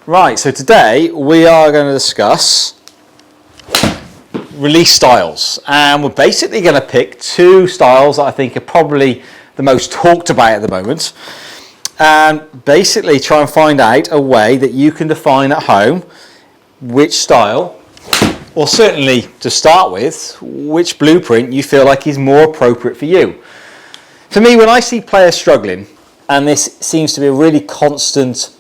Right, so today we are going to discuss release styles, and we're basically going to pick two styles that I think are probably the most talked about at the moment, and basically try and find out a way that you can define at home which style, or certainly to start with, which blueprint you feel like is more appropriate for you. For me, when I see players struggling, and this seems to be a really constant,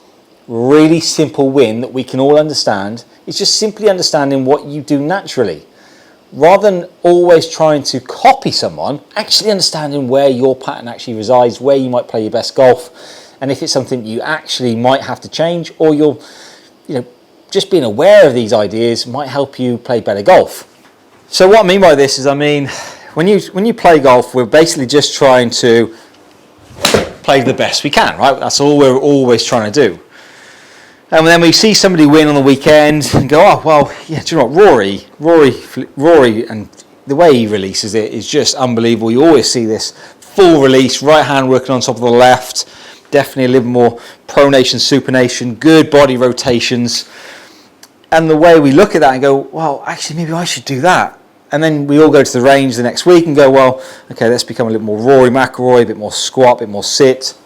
really simple win that we can all understand, is just simply understanding what you do naturally. Rather than always trying to copy someone, actually understanding where your pattern actually resides, where you might play your best golf, and if it's something you actually might have to change, or you're, just being aware of these ideas might help you play better golf. So what I mean by this is, when you play golf, we're basically just trying to play the best we can, right? That's all we're always trying to do. And then we see somebody win on the weekend and go, oh, well, yeah, do you know what, Rory, and the way he releases it is just unbelievable. You always see this full release, right hand working on top of the left, definitely a little more pronation, supination, good body rotations. And the way we look at that and go, well, actually, maybe I should do that. And then we all go to the range the next week and go, well, okay, let's become a little more Rory, McIlroy, a bit more squat, a bit more sit.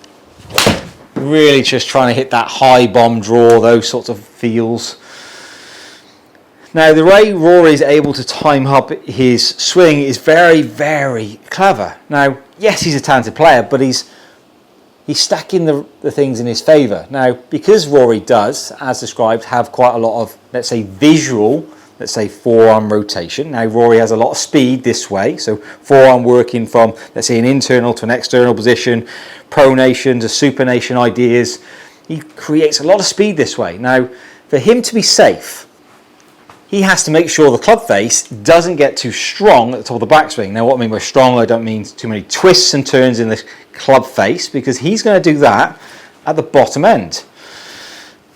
Really just trying to hit that high bomb draw, those sorts of feels. Now, the way Rory is able to time up his swing is very, very clever. Now, yes, he's a talented player, but he's stacking the things in his favour. Now, because Rory does, as described, have quite a lot of, let's say, visual, let's say, forearm rotation. Now, Rory has a lot of speed this way, so forearm working from, let's say, an internal to an external position, pronation to supination ideas. He creates a lot of speed this way. Now, for him to be safe, he has to make sure the club face doesn't get too strong at the top of the backswing. Now, what I mean by strong, I don't mean too many twists and turns in the club face, because he's going to do that at the bottom end.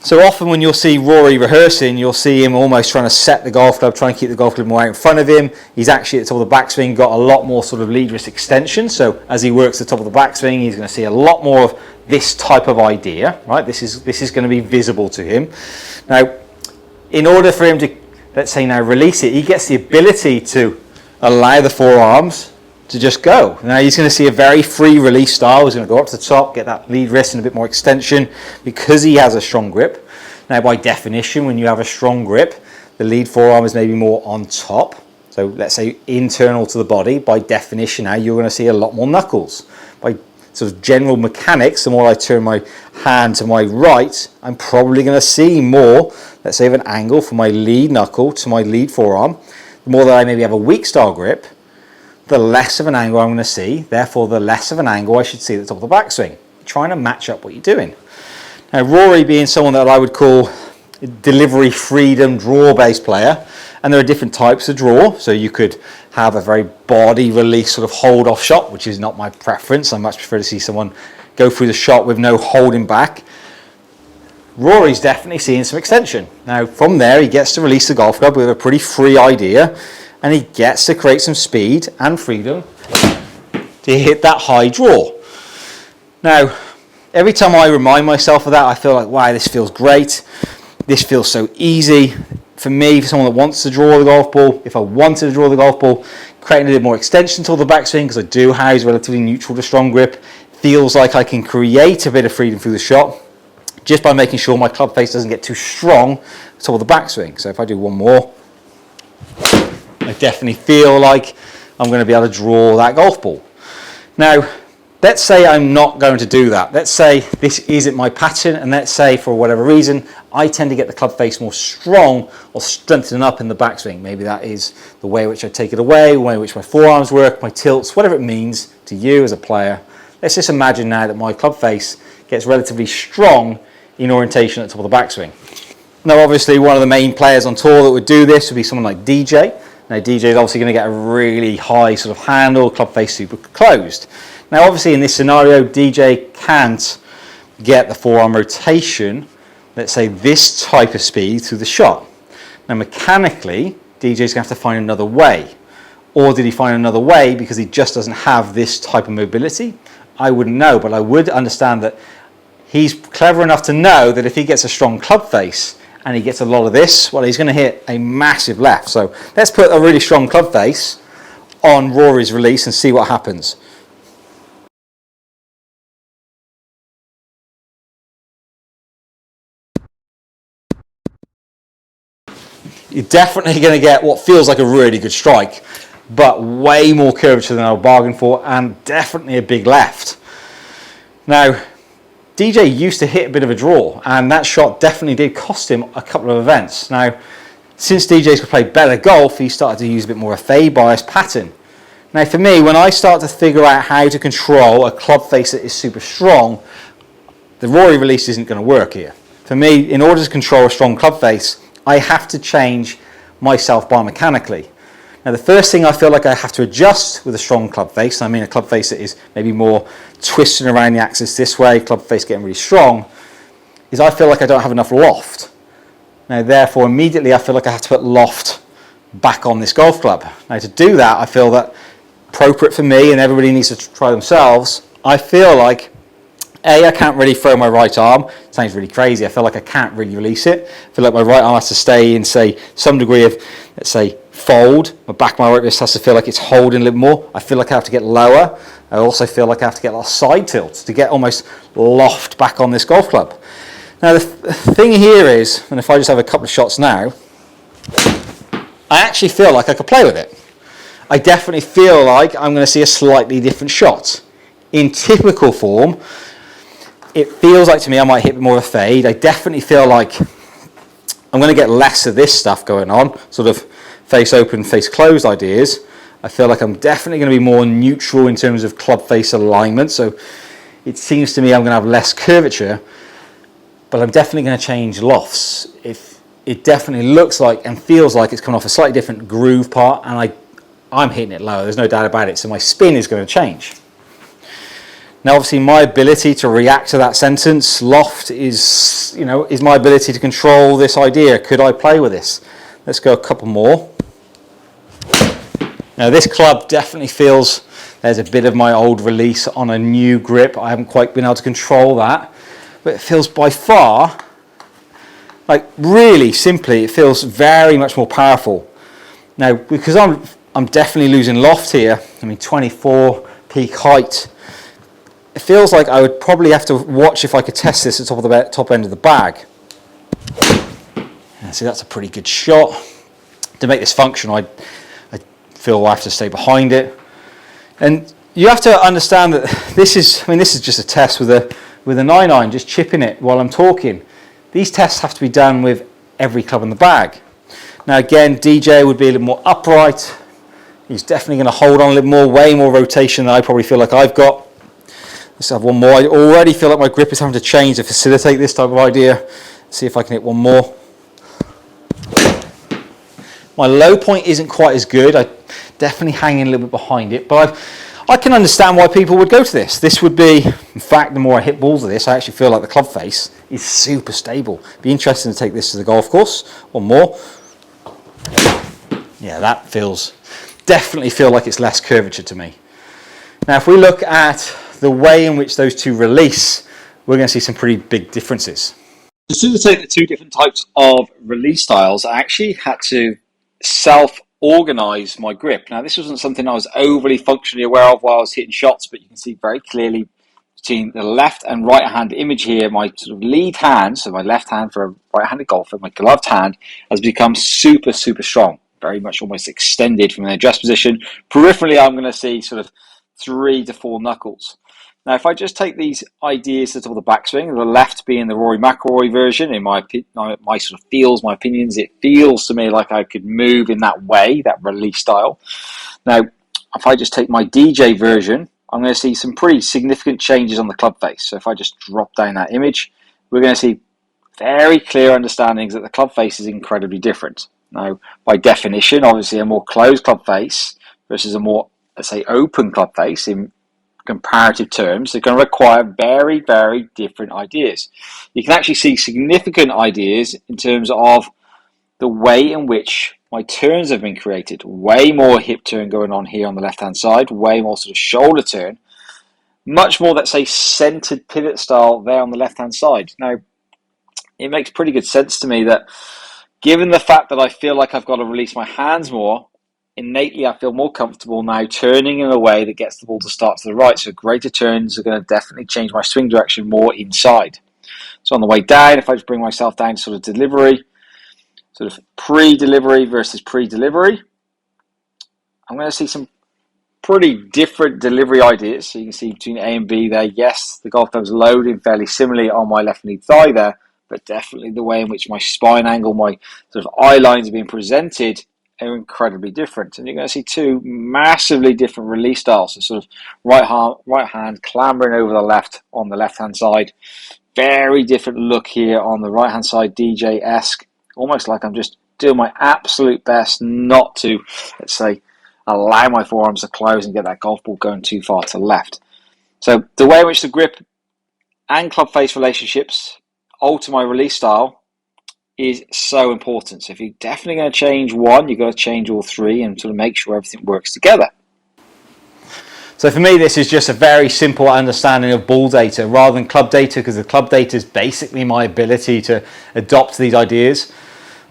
So often when you'll see Rory rehearsing, you'll see him almost trying to set the golf club, trying to keep the golf club more out in front of him. He's actually at the top of the backswing got a lot more sort of lead wrist extension. So as he works the top of the backswing, he's going to see a lot more of this type of idea, right? This is going to be visible to him. Now, in order for him to, let's say now, release it, he gets the ability to allow the forearms to just go. Now he's going to see a very free release style. He's going to go up to the top, get that lead wrist and a bit more extension because he has a strong grip. Now, by definition, when you have a strong grip, the lead forearm is maybe more on top. So let's say internal to the body. By definition, now you're going to see a lot more knuckles. By sort of general mechanics, the more I turn my hand to my right, I'm probably going to see more, let's say, of an angle from my lead knuckle to my lead forearm. The more that I maybe have a weak style grip, the less of an angle I'm going to see, therefore the less of an angle I should see at the top of the backswing. Trying to match up what you're doing. Now, Rory being someone that I would call a delivery freedom draw based player, and there are different types of draw, so you could have a very body release sort of hold off shot, which is not my preference. I much prefer to see someone go through the shot with no holding back. Rory's definitely seeing some extension. Now from there he gets to release the golf club with a pretty free idea, and he gets to create some speed and freedom to hit that high draw. Now, every time I remind myself of that, I feel like, wow, this feels great. This feels so easy. For me, for someone that wants to draw the golf ball, if I wanted to draw the golf ball, creating a little more extension to the backswing, because I do have relatively neutral to strong grip, feels like I can create a bit of freedom through the shot just by making sure my club face doesn't get too strong to the backswing. So if I do one more, I definitely feel like I'm going to be able to draw that golf ball. Now, let's say I'm not going to do that. Let's say this isn't my pattern, and let's say for whatever reason, I tend to get the club face more strong or strengthen up in the backswing. Maybe that is the way in which I take it away, the way in which my forearms work, my tilts, whatever it means to you as a player. Let's just imagine now that my club face gets relatively strong in orientation at the top of the backswing. Now, obviously, one of the main players on tour that would do this would be someone like DJ. Now, DJ is obviously going to get a really high sort of handle, club face super closed. Now, obviously, in this scenario, DJ can't get the forearm rotation, let's say this type of speed through the shot. Now, mechanically, DJ's going to have to find another way. Or did he find another way because he just doesn't have this type of mobility? I wouldn't know, but I would understand that he's clever enough to know that if he gets a strong club face and he gets a lot of this, well, he's going to hit a massive left. So let's put a really strong club face on Rory's release and see what happens. You're definitely going to get what feels like a really good strike, but way more curvature than I bargained for, and definitely a big left. Now, DJ used to hit a bit of a draw, and that shot definitely did cost him a couple of events. Now, since DJ's played better golf, he started to use a bit more of a fade bias pattern. Now, for me, when I start to figure out how to control a club face that is super strong, the Rory release isn't going to work here. For me, in order to control a strong club face, I have to change myself biomechanically. Now, the first thing I feel like I have to adjust with a strong club face, I mean a club face that is maybe more twisting around the axis this way, club face getting really strong, is I feel like I don't have enough loft. Now, therefore, immediately I feel like I have to put loft back on this golf club. Now, to do that, I feel that appropriate for me, and everybody needs to try themselves, I feel like I can't really throw my right arm. It sounds really crazy. I feel like I can't really release it. I feel like my right arm has to stay in, say, some degree of, let's say, fold. My back of my right wrist has to feel like it's holding a little more. I feel like I have to get lower. I also feel like I have to get a lot of side tilts to get almost loft back on this golf club. Now, the thing here is, and if I just have a couple of shots now, I actually feel like I could play with it. I definitely feel like I'm going to see a slightly different shot. In typical form, it feels like to me I might hit more of a fade. I definitely feel like I'm going to get less of this stuff going on, sort of face open, face closed ideas. I feel like I'm definitely going to be more neutral in terms of club face alignment. So it seems to me I'm going to have less curvature, but I'm definitely going to change lofts. It definitely looks like and feels like it's coming off a slightly different groove part, and I'm hitting it lower. There's no doubt about it. So my spin is going to change. Now, obviously, my ability to react to that sentence, loft, is my ability to control this idea. Could I play with this? Let's go a couple more. Now, this club definitely feels there's a bit of my old release on a new grip. I haven't quite been able to control that, but it feels by far, like really simply, it feels very much more powerful. Now, because I'm definitely losing loft here. I mean, 24 peak height. It feels like I would probably have to watch if I could test this at the top end of the bag. See, that's a pretty good shot. To make this function, I feel I have to stay behind it. And you have to understand that this is just a test with a 9-iron, just chipping it while I'm talking. These tests have to be done with every club in the bag. Now again, DJ would be a little more upright. He's definitely going to hold on a little more, way more rotation than I probably feel like I've got. Let's have one more. I already feel like my grip is having to change to facilitate this type of idea. Let's see if I can hit one more. My low point isn't quite as good. I definitely hanging a little bit behind it, but I can understand why people would go to this. This would be, in fact, the more I hit balls of this, I actually feel like the club face is super stable. Be interesting to take this to the golf course. One more. Yeah, that definitely feel like it's less curvature to me. Now, if we look at the way in which those two release, we're going to see some pretty big differences. To facilitate the two different types of release styles, I actually had to self-organize my grip. Now, this wasn't something I was overly functionally aware of while I was hitting shots, but you can see very clearly between the left and right hand image here, my sort of lead hand, so my left hand for a right-handed golfer, my gloved hand, has become super, super strong, very much almost extended from the address position. Peripherally, I'm going to see sort of 3 to 4 knuckles. Now, if I just take these ideas to the backswing, the left being the Rory McIlroy version, in my sort of feels, my opinions, it feels to me like I could move in that way, that release style. Now, if I just take my DJ version, I'm going to see some pretty significant changes on the club face. So if I just drop down that image, we're going to see very clear understandings that the club face is incredibly different. Now, by definition, obviously a more closed club face versus a more, let's say, open club face in comparative terms, they're going to require very, very different ideas. You can actually see significant ideas in terms of the way in which my turns have been created. Way more hip turn going on here on the left hand side, way more sort of shoulder turn. much more, let's say, centered pivot style there on the left-hand side. Now, it makes pretty good sense to me that given the fact that I feel like I've got to release my hands more, innately I feel more comfortable now turning in a way that gets the ball to start to the right. So greater turns are going to definitely change my swing direction more inside. So on the way down, if I just bring myself down to sort of delivery, sort of pre-delivery versus pre-delivery, I'm going to see some pretty different delivery ideas. So you can see between A and B there, yes, the golf club's loading fairly similarly on my left knee thigh there, but definitely the way in which my spine angle, my sort of eye lines are being presented are incredibly different. And you're going to see two massively different release styles. So sort of right hand clambering over the left on the left-hand side. Very different look here on the right-hand side, DJ-esque. Almost like I'm just doing my absolute best not to, let's say, allow my forearms to close and get that golf ball going too far to the left. So the way in which the grip and club face relationships alter my release style is so important. So if you're definitely going to change one, you've got to change all three and sort of make sure everything works together. So for me, this is just a very simple understanding of ball data rather than club data, because the club data is basically my ability to adopt these ideas.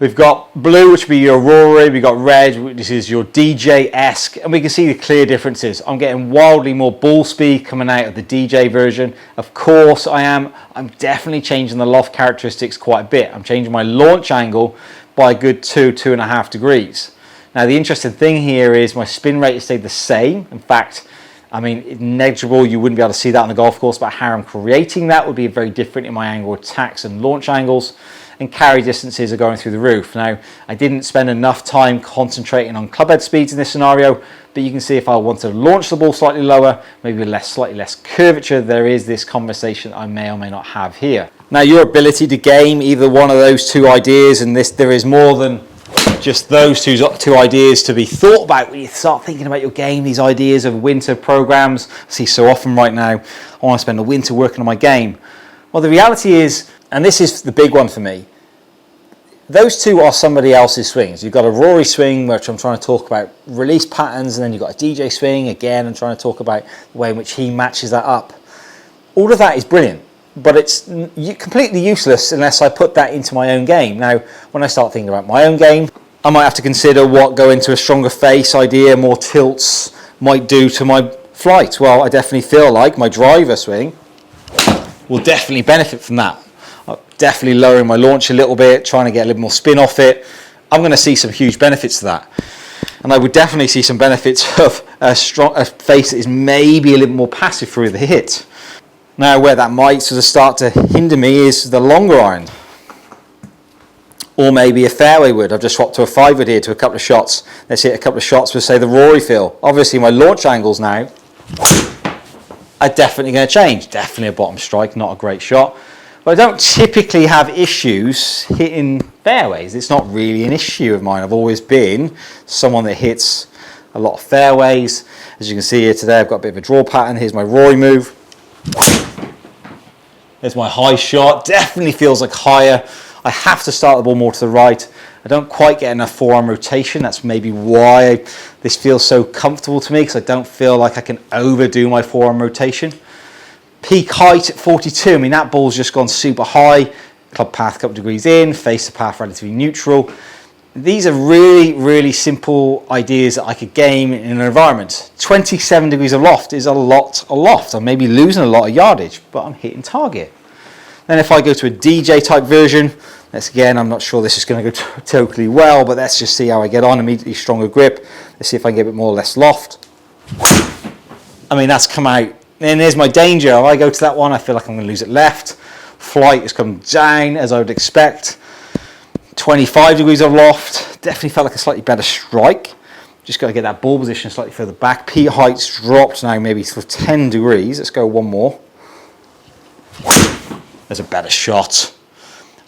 We've got blue, which would be your Rory. We've got red, which is your DJ-esque. And we can see the clear differences. I'm getting wildly more ball speed coming out of the DJ version. Of course I am. I'm definitely changing the loft characteristics quite a bit. I'm changing my launch angle by a good 2.5 degrees. Now the interesting thing here is my spin rate has stayed the same. In fact, I mean, it's negligible. You wouldn't be able to see that on the golf course, but how I'm creating that would be very different in my angle attacks and launch angles. And carry distances are going through the roof. Now, I didn't spend enough time concentrating on club head speeds in this scenario, but you can see if I want to launch the ball slightly lower, maybe slightly less curvature, there is this conversation I may or may not have here. Now, your ability to game either one of those two ideas, and there is more than just those two ideas to be thought about when you start thinking about your game. These ideas of winter programs, I see so often right now, I want to spend the winter working on my game. Well, the reality is, and this is the big one for me, those two are somebody else's swings. You've got a Rory swing, which I'm trying to talk about release patterns, and then you've got a DJ swing, again, I'm trying to talk about the way in which he matches that up. All of that is brilliant, but it's completely useless unless I put that into my own game. Now, when I start thinking about my own game, I might have to consider what going to a stronger face idea, more tilts, might do to my flight. Well, I definitely feel like my driver swing will definitely benefit from that. Definitely lowering my launch a little bit, trying to get a little more spin off it. I'm going to see some huge benefits to that. And I would definitely see some benefits of a face that is maybe a little more passive through the hit. Now, where that might sort of start to hinder me is the longer iron. Or maybe a fairway wood. I've just swapped to a 5-wood here to a couple of shots. Let's hit a couple of shots with, say, the Rory feel. Obviously, my launch angles now are definitely going to change. Definitely a bottom strike, not a great shot. But I don't typically have issues hitting fairways. It's not really an issue of mine. I've always been someone that hits a lot of fairways. As you can see here today, I've got a bit of a draw pattern. Here's my Rory move. There's my high shot. Definitely feels like higher. I have to start the ball more to the right. I don't quite get enough forearm rotation. That's maybe why this feels so comfortable to me, because I don't feel like I can overdo my forearm rotation. Peak height at 42, I mean, that ball's just gone super high. Club path a couple of degrees in, face the path relatively neutral. These are really, really simple ideas that I could game in an environment. 27 degrees of loft is a lot of loft. I'm maybe losing a lot of yardage, but I'm hitting target. Then if I go to a DJ type version, let's again, I'm not sure this is going to go totally well, but let's just see how I get on. Immediately stronger grip. Let's see if I can get a bit more or less loft. I mean, that's come out. And there's my danger. If I go to that one, I feel like I'm going to lose it left. Flight has come down as I would expect. 25 degrees of loft. Definitely felt like a slightly better strike. Just got to get that ball position slightly further back. Peak height's dropped now maybe for 10 degrees. Let's go one more. There's a better shot.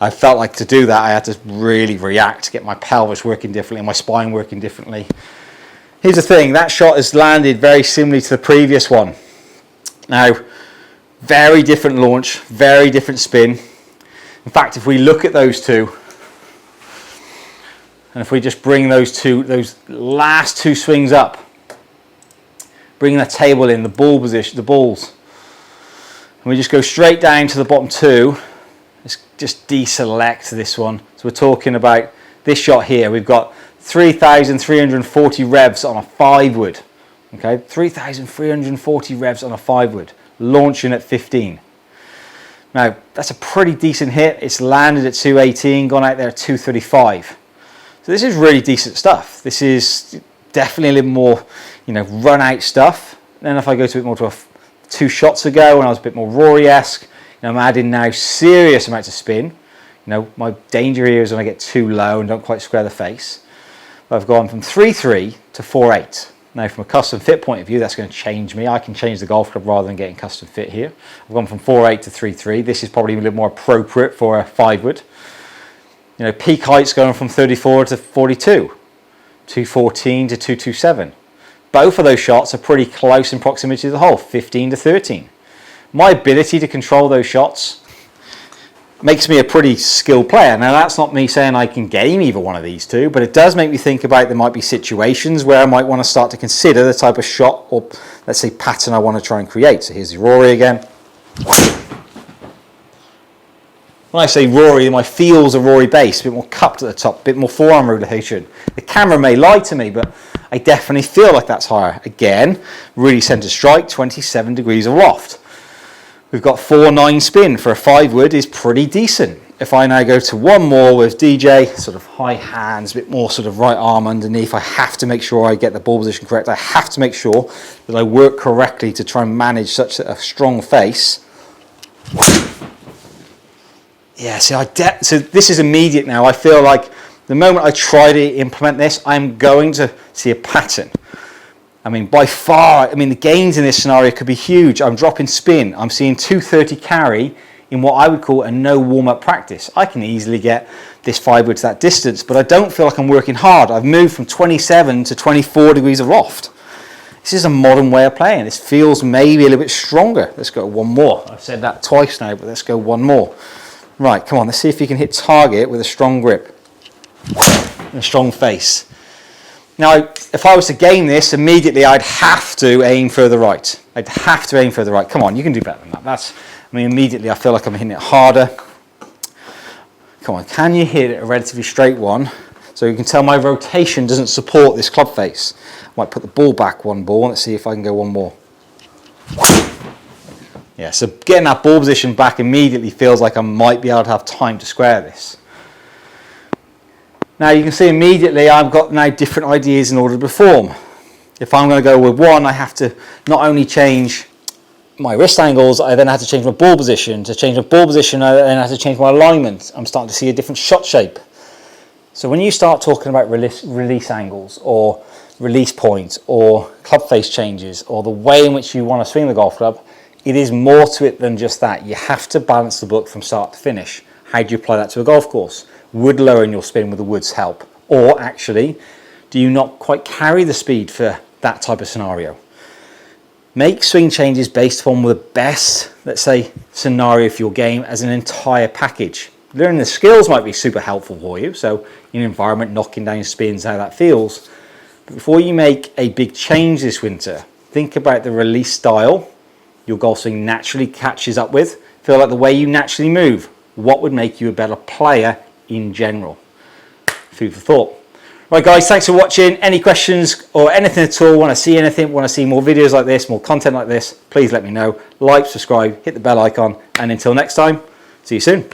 I felt like to do that I had to really react, get my pelvis working differently and my spine working differently. Here's the thing, that shot has landed very similarly to the previous one. Now, very different launch, very different spin. In fact, if we look at those two, and if we just bring those last two swings up, bring the table in, the ball position, the balls, And we just go straight down to the bottom two. Let's just deselect this one. So we're talking about this shot here. We've got 3,340 revs on a 5-wood. Okay, 3,340 revs on a 5-wood, launching at 15. Now, that's a pretty decent hit. It's landed at 218, gone out there at 235. So this is really decent stuff. This is definitely a little more, run out stuff. Then if I go to a bit more to 2 shots ago, when I was a bit more Rory-esque, I'm adding now serious amounts of spin. My danger here is when I get too low and don't quite square the face. But I've gone from 3.3 to 4.8. Now, from a custom fit point of view, that's going to change me. I can change the golf club rather than getting custom fit here. I've gone from 4.8 to 3.3. This is probably a little more appropriate for a 5-wood. Peak height's going from 34 to 42, 214 to 227. Both of those shots are pretty close in proximity to the hole, 15 to 13. My ability to control those shots makes me a pretty skilled player. Now, that's not me saying I can game either one of these two, but it does make me think about there might be situations where I might want to start to consider the type of shot or, let's say, pattern I want to try and create. So here's the Rory again. When I say Rory, my feels are Rory base, a bit more cupped at the top, a bit more forearm rotation. The camera may lie to me, but I definitely feel like that's higher. Again, really centre strike, 27 degrees of loft. We've got 4.9 spin for a 5-wood is pretty decent. If I now go to one more with DJ, sort of high hands, a bit more sort of right arm underneath, I have to make sure I get the ball position correct. I have to make sure that I work correctly to try and manage such a strong face. Yeah, so this is immediate now. I feel like the moment I try to implement this, I'm going to see a pattern. By far, the gains in this scenario could be huge. I'm dropping spin. I'm seeing 230 carry in what I would call a no warm-up practice. I can easily get this 5-wood to that distance, but I don't feel like I'm working hard. I've moved from 27 to 24 degrees of loft. This is a modern way of playing. This feels maybe a little bit stronger. Let's go one more. I've said that twice now, but let's go one more. Right, come on, let's see if you can hit target with a strong grip and a strong face. Now, if I was to game this, immediately I'd have to aim further right. I'd have to aim further right. Come on, you can do better than that. Immediately I feel like I'm hitting it harder. Come on, can you hit a relatively straight one? So you can tell my rotation doesn't support this club face. I might put the ball back one ball. Let's see if I can go one more. Yeah, so getting that ball position back immediately feels like I might be able to have time to square this. Now you can see immediately I've got now different ideas in order to perform. If I'm going to go with one, I have to not only change my wrist angles, I then have to change my ball position. To change my ball position, I then have to change my alignment. I'm starting to see a different shot shape. So when you start talking about release angles or release points or club face changes or the way in which you want to swing the golf club, it is more to it than just that. You have to balance the book from start to finish. How do you apply that to a golf course? Would lowering your spin with the woods help? Or actually, do you not quite carry the speed for that type of scenario? Make swing changes based upon the best, let's say, scenario for your game as an entire package. Learning the skills might be super helpful for you. So in an environment, knocking down spins, how that feels. But before you make a big change this winter, think about the release style your golf swing naturally catches up with. Feel like the way you naturally move. What would make you a better player in general? Food for thought. Right guys, thanks for watching. Any questions or anything at all, want to see anything, want to see more videos like this, more content like this, please let me know. Like, subscribe, hit the bell icon, and until next time, see you soon.